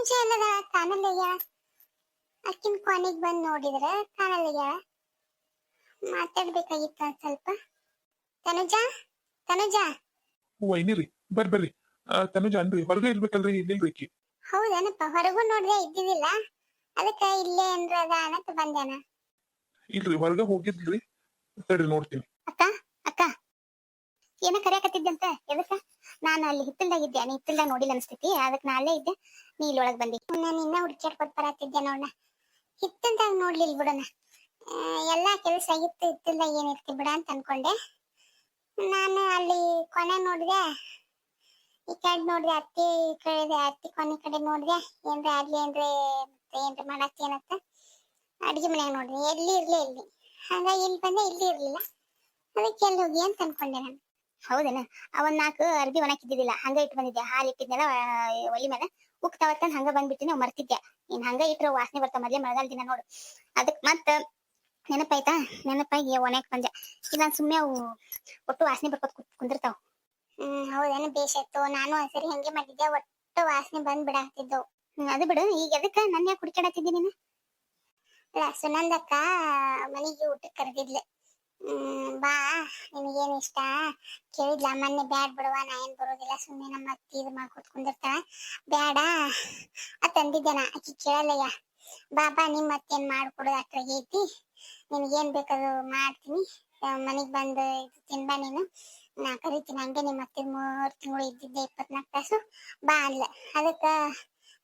ತನುಜ ಎಲ್ಲದ ಕಾಣಲ್ಲಯ್ಯ. ಅಕ್ಕಿನ ಕೊನೆಗೆ ಬಂದು ನೋಡಿದ್ರೆ ಕಾಣಲ್ಲಯ್ಯ. ಮಾತಾಡ್ಬೇಕಾಗಿತ್ತು ಸ್ವಲ್ಪ. ತನುಜ ತನುಜ ವೈನಿರಿ ಬರ್ರಿ ತನುಜ ಅನ್ರಿ ಹೊರಗೆ ಇರ್ಬೇಕಲ್ರಿ ಇಲ್ಲಿಲ್ರಿ ಈಕಿ. ಹೌದೇನಪ್ಪ, ಹೊರಗೂ ನೋಡ್ದೆ ಇದ್ದಿದ್ದಿಲ್ಲ, ಅದಕ್ಕ ಇಲ್ಲೇ ಏನ್ರದ ಅನ್ನತ್ ಬಂದೇನ. ಇಲ್ರಿ ಹೊರಗೆ ಹೋಗಿದ್ರಿ, ತಡ್ರಿ ನೋಡ್ತೀನಿ. ಅಕ್ಕ ಅಕ್ಕ ಏನ ಕರೆಯಕತ್ತಿದ್ದಂತ ಎದಕ್ಕ? ನಾನು ಅಲ್ಲಿ ಹಿತ್ತಲ್ದಾಗಿದ್ದೆ, ನೀ ಹಿತ್ತಲ್ದಾಗ ನೋಡಿಲ್ಲ ಅನ್ಸ್ತೈತಿ, ಅದಕ್ಕೆ ನಾ ಅಲ್ಲೇ ಇದ್ದೆ, ನೀ ಇಲ್ಲೊಳಗ್ ಬಂದಿ. ನಾನು ಇನ್ನ ಹುಡ್ಕ್ಯಾಡ್ಕೊತ್ ಬರತ್ತಿದ್ದೆ ನೋಡ. ಹಿತ್ತಲ್ದಾಗ ನೋಡ್ಲಿಲ್ ಬಿಡೋಣ, ಎಲ್ಲಾ ಕೆಲಸ ಆಗಿತ್ತು, ಹಿತ್ತಲ್ದಾಗ ಏನಿರ್ತಿ ಬಿಡ ಅಂತ ಅನ್ಕೊಂಡೆ. ನಾನು ಅಲ್ಲಿ ಕೊನೆ ನೋಡಿದೆ, ಈ ಕಡೆ ನೋಡಿದೆ, ಅತ್ತಿ ಕಡೆ ಅತ್ತಿ ಕೊನೆ ಕಡೆ ನೋಡಿದೆ, ಏನ್ರ ಆಗ್ಲಿ ಏನ್ರ ಮಾಡತ್ತಿ ಏನತ್ತ ಅಡಿಗೆ ಮನ್ಯಾಗ ನೋಡ್ರಿ, ಎಲ್ಲಿ ಇರ್ಲೇ ಇಲ್ಲಿ. ಹಾಗಾಗಿ ಇಲ್ಲಿ ಬಂದೆ, ಇಲ್ಲಿ ಇರ್ಲಿಲ್ಲ, ಅದಕ್ಕೆ ಎಲ್ಲಿ ಹೋಗಿ ಅಂತ ಅನ್ಕೊಂಡೆ ನಾನು. ಹೌದೇನ? ಅವನ್ 4 ಅರ್ಬಿ ಒಣಕಿದ್ದಿಲ್ಲ, ಹಂಗ ಇಟ್ಟು ಬಂದಿದ್ದೆ. ಹಾಲು ಇಟ್ಟಿದ್ನಲ್ಲ ಒಲಿ ಮೇಲೆ, ಉಕ್ತಾವತ್ತಂದ್ ಹಂಗ ಬಂದ್ಬಿಟ್ಟಿನಿ, ಮರ್ತಿದ್ದೆ. ಇನ್ ಹಂಗ ಇಟ್ರ ವಾಸನೆ ಬರ್ತಾವ, ಮೊದ್ಲೇ ಮಳೆಗಾಲ ದಿನ ನೋಡು. ಅದಕ್ ಮತ್ತ ನೆನಪಾಯ್ತಾ, ನೆನಪಾಗಿ ಒಣಕ್ ಬಂದೆ. ಇಲ್ಲ ಸುಮ್ಮನೆ ಅವು ಒಟ್ಟು ವಾಸನೆ ಬರ್ಕೊತ್ ಕುಂದಿರ್ತಾವ. ಹೌದೇನ? ಬೇಷಾಯ್ತು. ನಾನು ಒಂದ್ಸರಿ ಹಂಗೆ ಮಾಡಿದ್ದೆ, ಒಟ್ಟು ವಾಸನೆ ಬಂದ್ ಬಿಡಾಕ್ತಿದ್ದವು. ಅದು ಬಿಡು, ಈಗ ಎದಕ್ಕ ನನ್ನ ಯಾಕೆ ಹುಡುಕಾಡತ್ತಿದ್ದಿ ನೀನು? ಅಲ್ಲ, ಸುನಂದಕ್ಕ ಮನೆಗೆ ಊಟಕ್ಕೆ ಕರೆದಿದ್ಲೆ. ಬಾ, ನಿನಗೇನು ಇಷ್ಟ ಕೇಳಿದ್ಲ. ಮೊನ್ನೆ ಬ್ಯಾಡ್ ಬಿಡುವ, ನಾ ಏನ್ ಬರೋದಿಲ್ಲ, ಸುಮ್ಮನೆ ನಮ್ಮ ಅತ್ತಿ ಇದು ಮಾಡ್ಕೊತ್ ಕುಂದಿರ್ತಾಳ, ಬ್ಯಾಡ ಅಂತಂದಿದ್ದೇನ. ಆಕಿ ಕೇಳಲ್ಲಯ್ಯ. ಬಾಬಾ, ನಿಮ್ಮ ಅತ್ತೇನ್ ಮಾಡ್ಕೊಡೋದು ಅಟ್ರಾಗ ಐತಿ, ನಿನ್ಗೇನ್ ಬೇಕದು ಮಾಡ್ತೀನಿ, ಮನೆಗ್ ಬಂದು ಇದು ತಿನ್ಬಾ ನೀನು, ನಾ ಕರಿತೀನಿ. ಹಂಗೆ ನಿಮ್ಮ ಅತ್ತೆ 3 ತಿಂಗಳು ಇದ್ದಿದ್ದೆ, 24 ತಾಸು ಬಾ ಅಲ್ಲ. ಅದಕ್ಕ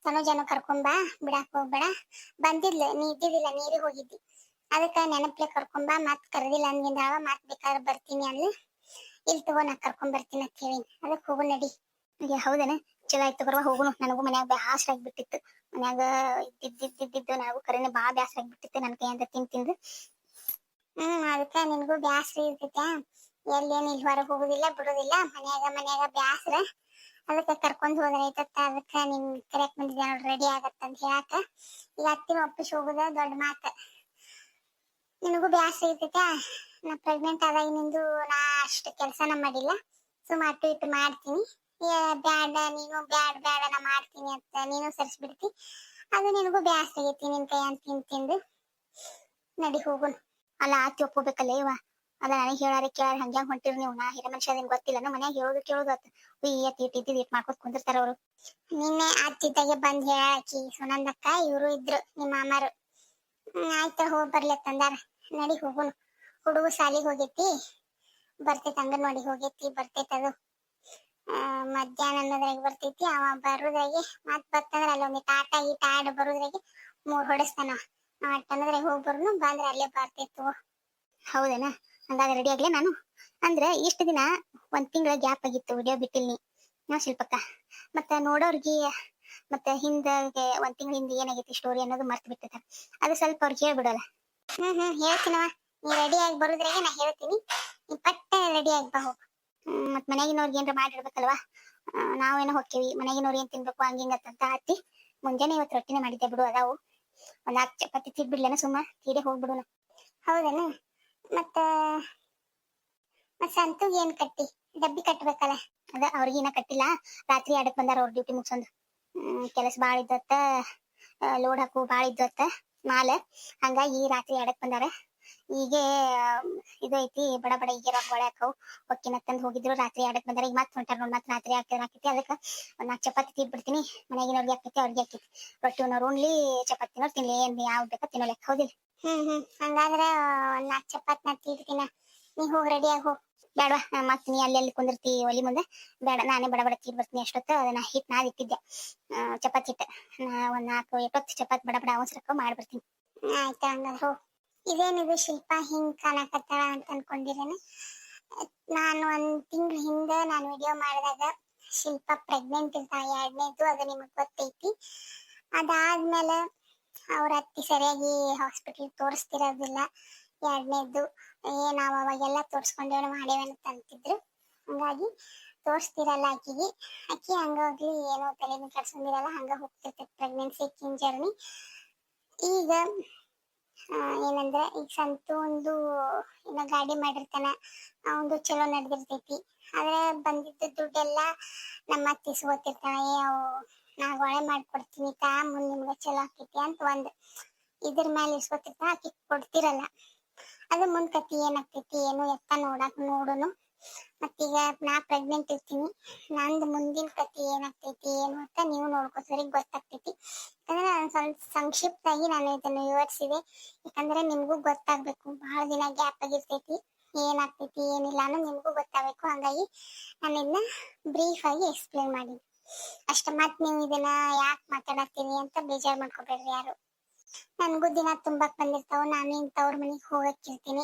ತನುಜನು ಕರ್ಕೊಂಬಾ, ಬಿಡಾಕ್ ಹೋಗ್ಬೇಡ. ಬಂದಿದ್ಲು, ನೀ ಇದ್ದಿದ್ದಿಲ್ಲ, ನೀರಿಗೆ ಹೋಗಿದ್ದಿ, ಅದಕ್ಕ ನೆನಪ್ಲೆ ಕರ್ಕೊಂಬಾ, ಮತ್ ಕರೆದಿಲ್ಲ ಅಂದಿಂದಾವ, ಮತ್ ಬೇಕಾದ್ರೆ ಬರ್ತೀನಿ ಅಲ್ಲಿ. ಇಲ್ಲಿ ತಗೋ, ನಾ ಕರ್ಕೊಂಡ್ ಬರ್ತೀನಿ ಅಂತ ಹೇಳಿ, ಅದಕ್ಕೆ ಹೋಗು ನಡಿ. ಹೌದೇನ? ಚಲೋ ಆಯ್ತು ಬರುವ, ಹೋಗುನು. ನನಗೂ ಮನ್ಯಾಗ ಬ್ಯಾಸರ ಆಗ್ಬಿಟ್ಟಿತ್ತು, ಮನ್ಯಾಗ ಇದ್ದಿದ್ದು ನನಗೂ ಕರೆನೆ ಬಾಳ ಬ್ಯಾಸರ ಆಗ್ಬಿಟ್ಟಿತ್ತು, ನನ್ ಕೈ ಅಂತ ತಿಂದು. ಅದಕ್ಕ ನಿನಗೂ ಬ್ಯಾಸರ ಇರ್ತೈತೆ, ಎಲ್ಲೇನು ಇಲ್ಲಿ ಹೊರಗೆ ಹೋಗುದಿಲ್ಲ ಬಿಡುದಿಲ್ಲ, ಮನ್ಯಾಗ ಬ್ಯಾಸರ. ಅದಕ್ಕೆ ಕರ್ಕೊಂಡ್ ಹೋದ್ರೆ ಐತತ್ತ, ಅದಕ್ಕೆ ನಿನ್ ಕರೆಯಕ್ ಬಂದಿದ್ದೆ ನೋಡಿ, ರೆಡಿ ಆಗತ್ತಂತ ಹೇಳಾಕ. ಈಗ ಅತ್ತಿನ ಒಪ್ಪಿಸಿ ಹೋಗುದ ದೊಡ್ಡ ಮಾತು. ನಿನಗೂ ಬ್ಯಾಸರ ಐತೈತೆ, ನಾ ಪ್ರೆಗ್ನೆಂಟ್ ಆದಾಗ ನಿಂದು ನಾ ಅಷ್ಟು ಕೆಲಸನ ಮಾಡಿಲ್ಲ, ಸುಮ್ಮ ಅಟ್ಟು ಇಟ್ಟು ಮಾಡ್ತೀನಿ. ಬ್ಯಾಡ ನೀನು, ಬ್ಯಾಡ ನಾ ಮಾಡ್ತೀನಿ ಅಂತ ನೀನು ಸರಿಸ್ಬಿಡ್ತಿ, ಅದು ನಿನಗೂ ಬ್ಯಾಸರ ಆಗೈತಿ, ನಿನ್ ಕೈ ಅಂತ ತಿಂದು. ನಡಿ ಹೋಗುನ್. ಅಲ್ಲ, ಆತಿ ಒಪ್ಕೋಬೇಕಲ್ಲ ಇವ. ಅಲ್ಲ, ನನಗೆ ಹೇಳಾರೆ ಕೇಳಾರೆ ಹಂಗ್ಯಾಂಗ ಹೊಂಟಿರಿ ನೀವು? ನಾ ಹಿರ ಮನುಷ್ಯ ಅದೇನು ಗೊತ್ತಿಲ್ಲ, ನಮ್ಮ ಮನ್ಯಾಗ ಕೇಳೋದು ಆತ. ಇಟ್ ಮಾಡ್ಕೊತ ಕುಂದಿರ್ತಾರ ಅವರು. ನಿನ್ನೆ ಆತಿದ್ದಾಗೆ ಬಂದ್ ಹೇಳಾಕಿ ಸುನಂದಕ್ಕ, ಇವರು ಇದ್ರು ನಿಮ್ಮ ಮಾಮಾರು. ಆಯ್ತ ಹೋಗಿ ಬರ್ಲತ್ತಂದಾರ, ನಡಿ ಹೋಗುನು. ಹುಡುಗು ಸಾಲಿಗೆ ಹೋಗೈತಿ, ಬರ್ತೈತಿ, ಅಂಗನವಾಡಿಗೆ ಹೋಗೈತಿ, ಬರ್ತೈತಿ. ಅದು ಮಧ್ಯಾಹ್ನ ಅನ್ನೋದ್ರಾಗ ಬರ್ತೈತಿ. ಅವ ಬರೋದ್ರಾಗೆ ಮತ್ ಬರ್ತಂದ್ರ ಅಲ್ಲೊಂದು ಆಡ ಬರೋದ್ರಾಗೆ 3 ಹೊಡಿಸ್ತಾನ. ಅನ್ನೋದ್ರಾಗ ಹೋಗಿ ಬರೋನು, ಬಂದ್ರೆ ಅಲ್ಲೇ ಬರ್ತೈತು. ಹೌದೇನ? ಹಂಗಾಗ ರೆಡಿ ಆಗ್ಲೇ ನಾನು. ಅಂದ್ರೆ ಇಷ್ಟು ದಿನ 1 ತಿಂಗಳ ಗ್ಯಾಪ್ ಆಗಿತ್ತು, ವಿಡಿಯೋ ಬಿಟ್ಟಿಲ್ನಿ ನಾ ಶಿಲ್ಪಕ್ಕ. ಮತ್ತೆ ನೋಡೋರ್ಗಿ ಮತ್ತೆ ಹಿಂದಾಗೆ 1 ತಿಂಗಳ ಹಿಂದೆ ಏನಾಗೈತಿ ಸ್ಟೋರಿ ಅನ್ನೋದು ಮರ್ತು ಬಿಟ್ಟಿರ್ತಾರೆ, ಅದು ಸ್ವಲ್ಪ ಅವ್ರಿಗೆ ಹೇಳ್ಬಿಡಲ್ಲ. ಹೇಳ್ತೀನವ, ನೀ ರೆಡಿ ಆಗಿ ಬರೋದ್ರಾಗೆ ನಾ ಹೇಳ್ತೀನಿ, ನೀ ಪಟ್ಟೆ ರೆಡಿ ಆಗಿ ಬಾ ಹೋಗು. ಮತ್ ಮನೆಯಾಗಿನವ್ರಿಗೆ ಏನ್ರ ಮಾಡಿಡ್ಬೇಕಲ್ವಾ, ನಾವೇನೋ ಹೋಗ್ತೀವಿ, ಮನೆಯಾಗಿನವ್ರು ಏನ್ ತಿನ್ಬೇಕು ಹಂಗಿಂಗಂತ ಹತ್ತಿ ಮುಂಜಾನೆ ಇವತ್ತು ರೊಟ್ಟಿನೇ ಮಾಡಿದ್ದೆ ಬಿಡು. ಅದಾವು ಒಂದ್ 4 ಚಪಾತಿ ತಿನ್ಬಿಡ್ಲೇನ, ಸುಮ್ಮ ತೀಡೆ ಹೋಗ್ಬಿಡುನು. ಹೌದೇನ? ಮತ್ತ ಸಂತೂಗ್ ಏನ್ ಕಟ್ಟಿ? ಡಬ್ಬಿ ಕಟ್ಬೇಕಲ್ಲ. ಅದ ಅವ್ರಿಗಿನ್ನ ಕಟ್ಟಿಲ್ಲ, ರಾತ್ರಿ 2ಕ್ಕೆ ಬಂದಾರ ಅವ್ರ ಡ್ಯೂಟಿ ಮುಗಿಸೊಂದು. ಕೆಲಸ ಬಾಳ ಇದ್ದತ್ತ, ಲೋಡ್ ಹಾಕು ಬಾಳ ಇದ್ದತ್ತ ಮಾಲ, ಹಂಗಾಗಿ ರಾತ್ರಿ 2ಕ್ಕೆ ಬಂದಾರ. ಹೀಗೆ ಇದೈತಿ, ಬಡ ಈಗ ರೊಕ್ಕ ಹಾಕವು ಹೊಕ್ಕಿನತ್ತಂದ್ ಹೋಗಿದ್ರು, ರಾತ್ರಿ 2ಕ್ಕೆ ಬಂದಾರ. ಈಗ ಮತ್ತೆ ಹೊಂಟಾರ ನೋಡಿ, ಮತ್ತೆ ರಾತ್ರಿ ಹಾಕೈತಿ. ಅದಕ್ಕೆ ಒಂದ್ 4 ಚಪಾತಿ ತಿನ್ಬಿಡ್ತೀನಿ, ಮನೆಯಾಗಿನವ್ರಿಗೆ ಹಾಕೈತಿ, ಅವ್ರಿಗೆ ಹಾಕೈತಿ. ರೊಟ್ಟಿನವ್ರು ಉಣ್ಲಿ, ಚಪಾತಿನವ್ರು ತಿನ್ಲಿ, ಏನ್ ಯಾವ್ದು ಬೇಕ ತಿನ್ನೋ ಲೆಕ್ಕ. ಹೌದಿಲ್ಲ? ಹಂಗಾದ್ರೆ ಒಂದ್ 4 ಚಪಾತಿ ನಾ ತೀಡ್ತೀನ, ನೀ ಹೋಗಿ ರೆಡಿ ಆಗಿ ಹೋಗ್. ಬೇಡವಾ, ಮತ್ ನೀ ಅಲ್ಲಿ ಕುಂದಿರ್ತಿ ಒಲಿ ಮುಂದೆ, ಬೇಡ, ನಾನೇ ಬಡ ತೀಡ್ ಬರ್ತೀನಿ. ಅಷ್ಟೊತ್ತು ಅದನ್ನ ಹಿಟ್ ನಾದಿಟ್ಟಿದ್ದೆ, ಚಪಾತಿ ಹಿಟ್ಟು. ಒಂದ್ 4 ಚಪಾತಿ ಬಡ ಅವಸರಕ್ಕ ಮಾಡ್ಬಿಡ್ತೀನಿ. ಆಯ್ತಾ, ಹಂಗಾದ್ರೆ ಹೋಗ್. ಇದೇನಿದು ಶಿಲ್ಪ ಹಿಂಗ್ ಕಾಣಕತ್ತಾಳ ಅಂತ ಅನ್ಕೊಂಡಿರೇನ? ನಾನು 1 ತಿಂಗಳ ಹಿಂದೆ ನಾನು ವಿಡಿಯೋ ಮಾಡಿದಾಗ ಶಿಲ್ಪ ಪ್ರೆಗ್ನೆಂಟ್ ಇರ್ತಾಳ, 2ನೇದು, ಅದು ನಿಮಗ್ ಗೊತ್ತೈತಿ. ಅದಾದ್ಮೇಲೆ ಅವ್ರ ಅತ್ತಿ ಸರಿಯಾಗಿ ಹಾಸ್ಪಿಟಲ್ ತೋರಿಸ್ತಿರೋದಿಲ್ಲ, 2ನೇದು ನಾವು ಅವಾಗೆಲ್ಲ ತೋರ್ಸ್ಕೊಂಡೇವ ಮಾಡೇವಂತ ಅಂತಿದ್ರು. ಹಂಗಾಗಿ ತೋರಿಸ್ತಿರಲ್ಲ ಆಕಿ ಹಂಗಾಗಿ ಏನೋ ತಲೆನೂ ಕೆಡ್ಸ್ಕೊಂಡಿರಲ್ಲ, ಹಂಗ ಹೋಗ್ತಿರ್ತೈತಿ ಪ್ರೆಗ್ನೆನ್ಸಿ ಜರ್ನಿ. ಈಗ ಏನಂದ್ರೆ, ಈಗ ಸಂತು ಒಂದು ಏನೋ ಗಾಡಿ ಮಾಡಿರ್ತಾನ, ಅವಂದು ಚಲೋ ನಡೆದಿರ್ತೈತಿ. ಆದ್ರೆ ಬಂದಿದ್ದ ದುಡ್ಡೆಲ್ಲ ನಮ್ಮ ಅತ್ತಿ ಇಸ್ಕೊತಿರ್ತಾಳೆ. ಅವು ನಾ ಒಳ್ಳೆ ಮಾಡ್ಕೊಡ್ತೀನಿ ತಾ ಮುಂದ್ ನಿಮ್ಗೆ ಚಲೋ ಆಕೈತಿ ಅಂತ ಒಂದ್ ಇದ್ರ ಮೇಲೆ ಇಸ್ಕೊತಿರ್ತ ಆಕಿ ಕೊಡ್ತಿರಲ್ಲ. ಅದು ಮುಂದ್ ಕತಿ ಏನಾಗ್ತೈತಿ ಏನು ಎತ್ತ ನೋಡುನು. ಮತ್ತೀಗ ನಾ ಪ್ರೆಗ್ನೆಂಟ್ ಇರ್ತೀನಿ, ನಂದು ಮುಂದಿನ ಕತಿ ಏನಾಗ್ತೈತಿ ಏನು ಅಂತ ನೀವು ನೋಡ್ಕೋತೀರಿ, ಗೊತ್ತಾಗ್ತೈತಿ. ಯಾಕಂದ್ರೆ ನಾನು ಸ್ವಲ್ಪ ಸಂಕ್ಷಿಪ್ತಾಗಿ ನಾನು ಇದನ್ನು ವಿವರಿಸಿದೆ, ಯಾಕಂದ್ರೆ ನಿಮ್ಗೂ ಗೊತ್ತಾಗ್ಬೇಕು. ಬಹಳ ದಿನ ಗ್ಯಾಪ್ ಆಗಿರ್ತೈತಿ, ಏನಾಗ್ತೈತಿ ಏನಿಲ್ಲ ಅನ್ನೋ ನಿಮ್ಗೂ ಗೊತ್ತಾಗ್ಬೇಕು. ಹಂಗಾಗಿ ನಾನು ಇದನ್ನ ಬ್ರೀಫ್ ಆಗಿ ಎಕ್ಸ್ಪ್ಲೇನ್ ಮಾಡಿದ್ದೆ ಅಷ್ಟ. ಮತ್ ನೀವು ಇದನ್ನ ಯಾಕೆ ಮಾತಾಡತ್ತೀನಿ ಅಂತ ಬೇಜಾರ್ ಮಾಡ್ಕೋಬೇಡ್ರಿ ಯಾರು. ನನ್ಗೂ ದಿನ ತುಂಬಾಕ್ ಬಂದಿರ್ತಾವ. ನಾನು ಇನ್ ತವ್ರ ಮನಿಗ್ ಹೋಗಕ್ಕಿರ್ತೀನಿ.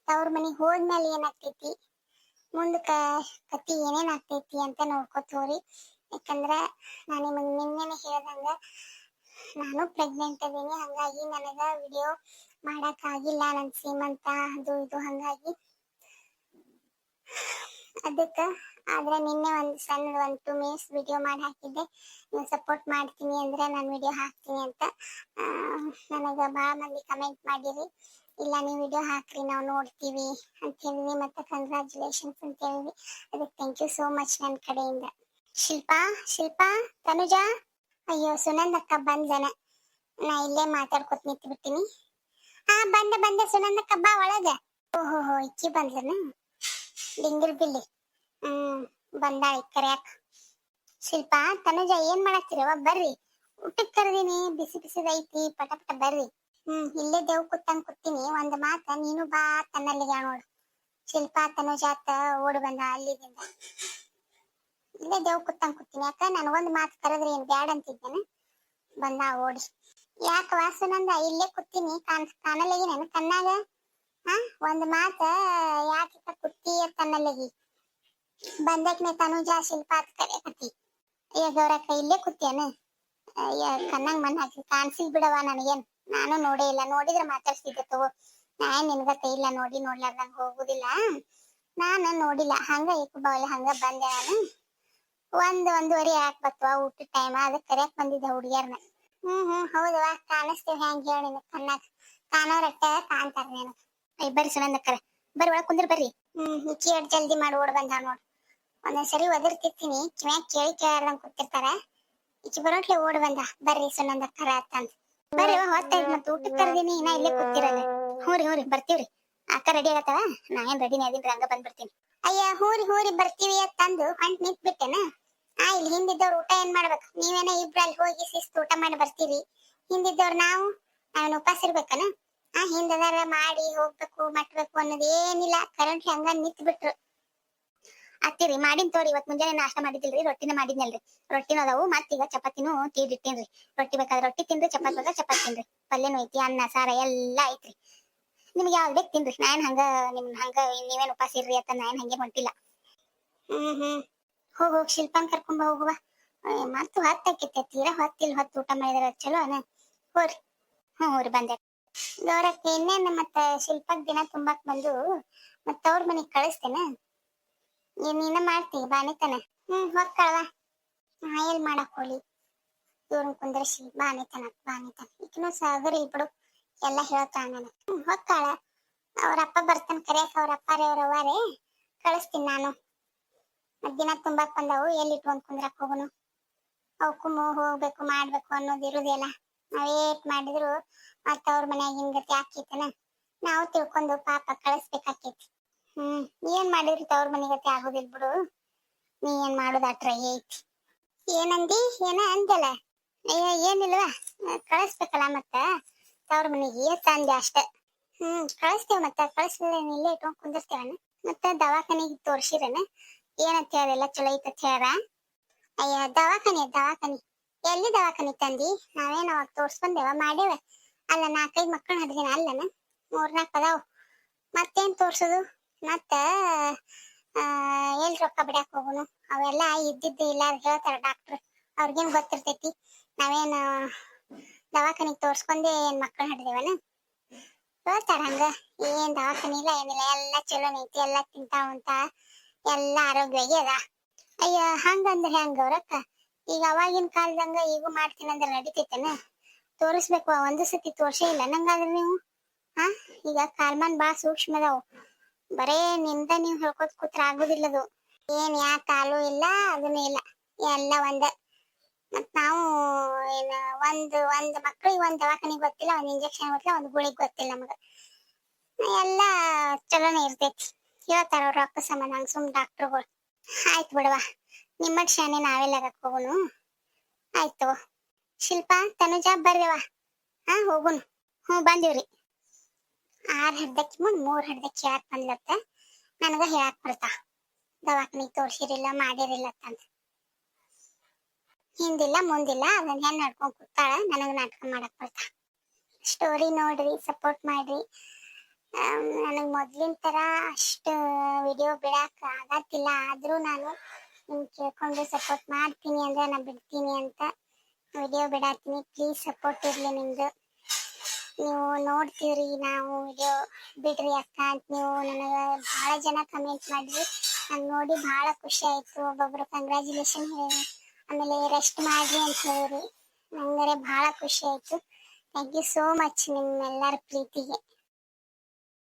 ತವ್ರ ಮನಿಗ್ ಹೋದ್ಮೇಲೆ ಏನಾಗ್ತೈತಿ ಮುಂದ ಕತಿ ಏನೇನ್ ಆಗ್ತೈತಿ ಅಂತ ನೋಡ್ಕೊತ ಹೋರಿ. ಯಾಕಂದ್ರ ನಾನು ನಿಮಗ್ ನಿನ್ನೆನೆ ಹೇಳ್ದಂಗ ನಾನು ಪ್ರೆಗ್ನೆಂಟ್ ಅದೀನಿ, ಹಂಗಾಗಿ ನನಗ ವಿಡಿಯೋ ಮಾಡಕ್ ಆಗಿಲ್ಲ. ನನ್ ಸೀಮಂತ ಅದು ಇದು ಹಂಗಾಗಿ ಅದಕ್ಕ. ಆದ್ರೆ ನಿನ್ನೆ ಒಂದು ಸಣ್ಣ 1-2 ಮಿನಿಟ್ಸ್ ವಿಡಿಯೋ ಮಾಡಿ ಹಾಕಿದ್ದೆ. ನೀವು ಸಪೋರ್ಟ್ ಮಾಡ್ತೀನಿ ಅಂದ್ರೆ ನಾನು ವಿಡಿಯೋ ಹಾಕ್ತೀನಿ ಅಂತ ನನಗ ಬಹಳ ಮಂದಿ ಕಮೆಂಟ್ ಮಾಡಿರಿ. ಇಲ್ಲ ನೀವು ವಿಡಿಯೋ ಹಾಕ್ರಿ ನಾವು ನೋಡ್ತೀವಿ ಅಂತ ಹೇಳಿದ್ವಿ, ಮತ್ತೆ ಕಂಗ್ರಾಚುಲೇಷನ್ಸ್ ಅಂತ ಹೇಳಿದ್ವಿ. ಅದಕ್ಕೆ ಥ್ಯಾಂಕ್ ಯು ಸೋ ಮಚ್ ನನ್ನ ಕಡೆಯಿಂದ. ಶಿಲ್ಪಾ ತನುಜಾ, ಅಯ್ಯೋ ಸುನಂದಕ್ಕ ಬಂದನ, ನಾ ಇಲ್ಲೇ ಮಾತಾಡ್ಕೊತ ನಿಂತು ಬಿಟ್ಟಿನಿ. ಬಂದ ಸುನಂದಕ್ಕ ಬಾ ಒಳಗ. ಓಹೋ ಇಕ್ಕಿ ಬಂದ್ಲನ ಡಿಂಗಲ್ ಬಿಲ್ಲಿ. ಬಂದಾಳ ಕರ್ಯಾಕ. ಶಿಲ್ಪಾ ತನುಜಾ ಏನ್ ಮಾಡಾಕ್ತಿರವ? ಬರ್ರಿ, ಊಟಕ್ಕೆ ಕರ್ದೀನಿ, ಬಿಸಿ ಬಿಸಿದೈತಿ, ಪಟ ಬರ್ರಿ. ಇಲ್ಲೇ ದೇವ್ ಕೂತಂಗ್ ಕೂತೀನಿ. ಒಂದ್ ಮಾತ ನೀನು ಬಾ ತನ್ನಲ್ಲಿಗೆ ನೋಡು. ಶಿಲ್ಪಾ ತನುಜಾತ ಓಡಿ ಬಂದ ಅಲ್ಲಿದಿಂದ. ಇಲ್ಲೇ ದೇವ್ ಕೂತಂಗ್ ಕೂತೀನಿ. ಯಾಕ ನನಗೊಂದ್ ಮಾತು ಕರೆದ್ರೆ ಏನ್ ಬ್ಯಾಡ ಅಂತಿದ್ದೇನೆ? ಬಂದ ಓಡಿ. ಯಾಕ ವಾಸುನಂದ ಇಲ್ಲೇ ಕೂತೀನಿ, ಕಾಣಲ್ಲಗಿ ನನ್ ಕಣ್ಣಾಗ? ಒಂದ್ ಮಾತ ಯಾಕೆ ಕೂತಿ ತನ್ನಲ್ಲಿಗಿ? ಬಂದಕ್ನೆ ತನುಜಾ ಶಿಲ್ಪಾ ಅಂತ ಕರೆಯಕತ್ತಿ. ಅಯ್ಯ ಗೌರಕ್ಕ ಇಲ್ಲೇ ಕೂತಿಯನ? ಕಣ್ಣಾಗ ಮಣ್ಣು ಹಾಕಿ ಕಾಣಿಸಿದ್ ಬಿಡವ ನನಗೇನ್. ನಾನು ನೋಡೇ ಇಲ್ಲ, ನೋಡಿದ್ರೆ ಮಾತಾಡ್ಸಿದ್ದೆ ತಗೋ. ನಾನ್ ನಿನ್ಗ ಕೈ ಇಲ್ಲ ನೋಡ್ಲಾರ್ದಂಗ ಹೋಗುದಿಲ್ಲ. ನಾನು ನೋಡಿಲ್ಲ, ಹಂಗ ಬಾವಲೆ ಹಂಗ ಬಂದೆ. ನಾನು ಒಂದೂವರೆ ಯಾಕೆ ಬತ್ವಾ ಊಟದ ಟೈಮ್, ಅದಕ್ಕೆ ಕರೆಯಕ್ ಬಂದಿದ್ದೆ ಹುಡುಗಿಯರ್ನ. ಹೌದವಾ, ಕಾಣಿಸ್ತೇವೆ ಹೆಂಗ್ ಹೇಳಿ ನಿನ್ ಕಣ್ಣಾಗ? ಕಾಣೋರಟ್ಟ ಕಾಣ್ತಾರ ನೀನು. ಬರ್ರಿ ಸುನಂದಕ್ಕರ, ಬರ್ರಿ ಒಳಗ್ ಕುಂದ್ರ ಬರ್ರಿ. ಇಕ್ಕಿ ಎಷ್ಟ್ ಜಲ್ದಿ ಮಾಡಿ ಓಡ್ ಬಂದ ನೋಡ್. ಒಂದೊಂದ್ಸರಿ ಒದರ್ತಿರ್ತೀನಿ, ಕಿವ್ಯಾಗ ಕೇಳ್ದಂಗ್ ಕೂತಿರ್ತಾರ. ಈಚೆ ಬರೋಟ್ಲೆ ಓಡ್ ಬಂದ. ಬರ್ರಿ ಸುನಂದಕ್ಕರ ಅಂತಂದ್. ಬರ್ರಿ ಹೊತ್ತಾಯ್ತು, ಮತ್ತೆ ಊಟಕ್ಕೆ ಕರ್ದೀನಿ, ಇನ್ನ ಇಲ್ಲೇ ಕೂತಿರಲ್ಲ. ಹ್ಞೂ ರೀ ಬರ್ತೀವ್ರಿ. ಅಕ್ಕ ರೆಡಿ ಆಗತ್ತವ, ನಾ ಏನ್ ರೆಡಿನೇ ಅದೀನ್ರಿ, ಹಂಗ ಬಂದ್ಬಿಡ್ತೀನಿ. ಅಯ್ಯ ಹೂರಿ ಬರ್ತೀವಿ ಅಂತಂದು ಹೊಂಟ್ ನಿಂತ್ ಬಿಟ್ಟೆನ? ಇಲ್ಲಿ ಹಿಂದಿದ್ದವ್ರು ಊಟ ಏನ್ ಮಾಡ್ಬೇಕು? ನೀವೇನ ಇಬ್ರು ಅಲ್ಲಿ ಹೋಗಿ ಶಿಸ್ತು ಊಟ ಮಾಡಿ ಬರ್ತೀರಿ, ಹಿಂದಿದ್ದವ್ರು ನಾವೇನು ಉಪವಾಸ ಇರ್ಬೇಕನ? ಹಿಂದದಾರ ಮಾಡಿ ಹೋಗ್ಬೇಕು ಮಟ್ಬೇಕು ಅನ್ನೋದು ಏನಿಲ್ಲ. ಕರೆಂಟ್ ಹಂಗ ನಿಂತ್ ಬಿಟ್ರು. ಅತ್ತಿರಿ ಮಾಡಿನ್ ತೋರಿ. ಇವತ್ ಮುಂಜಾನೆ ನಾಷ್ಟ ಮಾಡಿದಿಲ್ರಿ, ರೊಟ್ಟಿನ ಮಾಡಿದ್ನಲ್ರಿ. ರೊಟ್ಟಿನ ಅದಾವು, ಮತ್ತೀಗ ಚಪಾತಿನೂ ತೀಡಿಟ್ಟಿನ್ರಿ. ರೊಟ್ಟಿ ಬೇಕಾದ್ರೆ ರೊಟ್ಟಿ ತಿನ್ರಿ, ಚಪಾತಿ ಬೇಕಾದ್ರೆ ಚಪಾತಿ ತಿನ್ರಿ. ಪಲ್ಯನೂ ಐತಿ, ಅನ್ನ ಸಾರ ಎಲ್ಲಾ ಐತ್ರಿ. ನಿಮ್ಗೆ ಯಾವ್ದು ಬೇಕು ತಿನ್ರಿ. ನಾನ್ ಹಂಗ ನೀವೇನ್ ಉಪವಾಸ ಇರ್ರಿ ಅಂತ ನಾನ್ ಹಂಗೆ ಹೊಂಟಿಲ್ಲ. ಹೋಗ್ ಶಿಲ್ಪಾನ್ ಕರ್ಕೊಂಡ್ ಹೋಗುವ. ಮತ್ತು ಹೊತ್ತಾಕಿತ್ತೆ, ತೀರಾ ಹೊತ್ತು ಊಟ ಮಾಡಿದ್ರ ಚಲೋ ಅನ. ಹೋರಿ. ಹ್ಞೂ ಬಂದೆ. ಗೌರಕ್ಕೆ ಇನ್ನೇನು ಮತ್ತ ಶಿಲ್ಪಾಕ್ ದಿನ ತುಂಬಾಕ್ ಬಂದು ಮತ್ತ ಅವ್ರ ಮನೆಗ್ ಕಳಿಸ್ತೇನೆ. ನೀನ ಮಾಡ್ತೀವಿ ಬಾನಿತನ. ಹೊಕ್ಕಳವ. ಎಲ್ ಮಾಡಕ್ ಹೋಲಿ, ಇವ್ರನ್ ಕುಂದರ್ಸಿ ಬಾನಿತನ. ಈಕಿನೂ ಸಾಗರಿ ಬಿಡು, ಎಲ್ಲ ಹೇಳ್ತಾಳ ನನಗ್. ಹೊಕ್ಕಾಳ. ಅವ್ರಪ್ಪ ಬರ್ತಾನ ಕರೆಯಕ, ಅವ್ರವ್ವಾರೇ ಕಳಿಸ್ತೀನಿ ನಾನು. ದಿನ ತುಂಬಾಕ್ ಬಂದವು, ಎಲ್ಲಿ ಇಟ್ಕೊಂಡ್ ಕುಂದ್ರಕ್ ಹೋಗುನು? ಅವಕ್ಕೂ ಹೋಗ್ಬೇಕು ಮಾಡ್ಬೇಕು ಅನ್ನೋದು ಇರುದಿಲ್ಲ. ನಾವೇಟ್ ಮಾಡಿದ್ರು ಮತ್ತ ಅವ್ರ ಮನ್ಯಾಗಿನ ಗತಿ ಆಕೈತನ? ನಾವು ತಿಳ್ಕೊಂಡು ಪಾಪ ಕಳಿಸ್ಬೇಕಾಕೈತಿ. ಏನ್ ಮಾಡಿದ್ರು ತವ್ರ ಮನೆ ಗತಿ ಆಗೋದಿಲ್ ಬಿಡು. ನೀ ಏನ್ ಮಾಡೋದು ಅಟ್ರ ಐತಿ. ಏನಂದಿ? ಏನ ಅಂತಲ್ಲ? ಅಯ್ಯ ಏನಿಲ್ವಾ, ಕಳಿಸ್ಬೇಕಲ್ಲ ಮತ್ತ ತವ್ರ ಮನೆಗೆ ತಂದೆ ಅಷ್ಟ. ಕಳಿಸ್ತೇವ. ಮತ್ತ ಕಳಿಸ್ಲಿಲ್ಲ ಇಲ್ಲೇ ಇಟ್ಕೊಂಡ್ ಕುಂದಿರ್ತೇವನ? ಮತ್ತ ದವಾಖಾನಿಗೆ ತೋರ್ಸಿರನ? ಏನಂತ ಹೇಳಲ್ಲ ಚಲೋ ಐತ ಹೇಳ. ಅಯ್ಯ ದವಾಖಾನಿ ಎಲ್ಲಿ ದವಾಖಾನಿ ತಂದಿ? ನಾವೇನ್ ಅವಾಗ ತೋರ್ಸ್ಕೊಂಡೇವ ಮಾಡೇವ. ಅಲ್ಲ 4-5 ಮಕ್ಕಳು ಹಡ್ದಿನ ಅಲ್ಲನ? 3-4 ಅದಾವ್. ಮತ್ತೇನ್ ತೋರ್ಸುದು? ಮತ್ತ ಎಲ್ ರೊಕ್ಕ ಬಿಡಾಕ್ ಹೋಗುನು? ಅವೆಲ್ಲ ಇದ್ದಿದ್ದು ಇಲ್ಲ ಹೇಳ್ತಾರ ಡಾಕ್ಟರ್, ಅವ್ರಿಗೇನ್ ಗೊತ್ತಿರ್ತೈತಿ? ನಾವೇನು ದವಾಖಾನಿಗ್ ತೋರ್ಸ್ಕೊಂಡೆ ಏನ್ ಮಕ್ಕಳು ಹಡ್ದೇವನ? ಹೇಳ್ತಾರ ಹಂಗ. ಏನ್ ದವಾಖಾನಿ ಇಲ್ಲ ಏನಿಲ್ಲ, ಎಲ್ಲ ಚಲೋ ಐತಿ, ಎಲ್ಲ ತಿಂತಾವಂತ, ಎಲ್ಲ ಆರೋಗ್ಯವಾಗಿ ಅದ. ಅಯ್ಯ ಹಂಗಂದ್ರೆ ಹೆಂಗ ಅವ್ರಕ್ಕ? ಈಗ ಅವಾಗಿನ ಕಾಲದಂಗ ಈಗೂ ಮಾಡ್ತೀನಂದ್ರೆ ನಡಿತೈತೇನ? ತೋರಿಸ್ಬೇಕು. ಒಂದು ಸತಿ ತೋರ್ಸೇ ಇಲ್ಲ ನಂಗಾದ್ರೆ ನೀವು. ಈಗ ಕಾಲ್ಮಾನ್ ಬಾಳ ಸೂಕ್ಷ್ಮ ಅದಾವು. ಬರೇ ನಿಮ್ದ ನೀವ್ ಹೇಳ್ಕೊತ್ ಕೂತ್ರ ಆಗುದಿಲ್ಲದು. ಏನ್ ಯಾ ಕಾಲು ಇಲ್ಲ ಅದನ್ನೂ ಇಲ್ಲ, ಎಲ್ಲ ಒಂದ. ಮತ್ ನಾವು ಏನ ಒಂದ್ ಮಕ್ಳಿಗೆ ಒಂದ್ ದವಾಖಾನಿಗ್ ಗೊತ್ತಿಲ್ಲ, ಒಂದ್ ಇಂಜೆಕ್ಷನ್ ಗೊತ್ತಿಲ್ಲ, ಒಂದ್ ಗುಳಿಗೆ ಗೊತ್ತಿಲ್ಲ ನಮಗ. ಎಲ್ಲ ಚಲೋನೆ ಇರ್ತೈತಿ. ಹೇಳ್ತಾರ ಅವ್ರ ರೊಕ್ಕ ಸಂಬಂಧ ಹಂಗ ಸುಮ್ ಡಾಕ್ಟರ್ಗಳು. ಆಯ್ತು ಬಿಡವಾ, ನಿಮ್ಮಟ್ ಶಾನೆ ನಾವೆಲ್ಲಾಗಕ್ ಹೋಗುನು. ಆಯ್ತು ಶಿಲ್ಪಾ, ತನುಜಾ ಬರ್ರಿವಾ. ಹೋಗುನು. ಬಂದಿವ್ರಿ. 6 ಹಡ್ದಕ್ಕಿ ಮುಂದ್ 3 ಹಡ್ದಕ್ಕಿ ಹೇಳಕ್ ಬಂದ್ಲತ್ತ. ನನಗ ಹೇಳಕ್ ಬರ್ತಾ ದವಾಖಾನಿಗ್ ತೋರ್ಸಿರಿಲ್ಲ ಮಾಡಿರಿಲ್ಲ ಅಂತ. ಹಿಂದಿಲ್ಲ ಮುಂದಿಲ್ಲ ಅದನ್ನ ಹೆಣ್ ನಡ್ಕೊಂಡ್ ಕೂತಾಳ. ನನಗ ನಾಟಕ ಮಾಡಕ್ ಬರ್ತಾ. ಸ್ಟೋರಿ ನೋಡ್ರಿ, ಸಪೋರ್ಟ್ ಮಾಡ್ರಿ. ನನಗ್ ಮೊದ್ಲಿನ ತರ ಅಷ್ಟ ವಿಡಿಯೋ ಬಿಡಾಕ ಆಗತ್ತಿಲ್ಲ. ಆದ್ರೂ ನಾನು ನಿಮ್ ಕೇಳ್ಕೊಂಡು ಸಪೋರ್ಟ್ ಮಾಡ್ತೀನಿ ಅಂದ್ರೆ ನಾ ಬಿಡ್ತೀನಿ ಅಂತ ವಿಡಿಯೋ ಬಿಡಾತೀನಿ. ಪ್ಲೀಸ್ ಸಪೋರ್ಟ್ ಇರ್ಲಿ ನಿಮ್ದು. ನೀವು ನೋಡ್ತೀವ್ರಿ ನಾವು ವಿಡಿಯೋ ಬಿಡ್ರಿ ಅಕ್ಕ ಅಂತ ನೀವು ನನಗೆ ಬಹಳ ಜನ ಕಮೆಂಟ್ ಮಾಡಿದ್ರಿ. ನಂಗೆ ನೋಡಿ ಬಹಳ ಖುಷಿ ಆಯ್ತು. ಒಬ್ಬೊಬ್ರು ಕಂಗ್ರ್ಯಾಚುಲೇಷನ್ ಹೇಳಿ, ಆಮೇಲೆ ರೆಸ್ಟ್ ಮಾಡ್ರಿ ಅಂತ ಹೇಳಿರಿ. ನಂಗರೆ ಬಹಳ ಖುಷಿ ಆಯ್ತು. ಥ್ಯಾಂಕ್ ಯು ಸೋ ಮಚ್ ನಿಮ್ಮೆಲ್ಲರ ಪ್ರೀತಿಗೆ.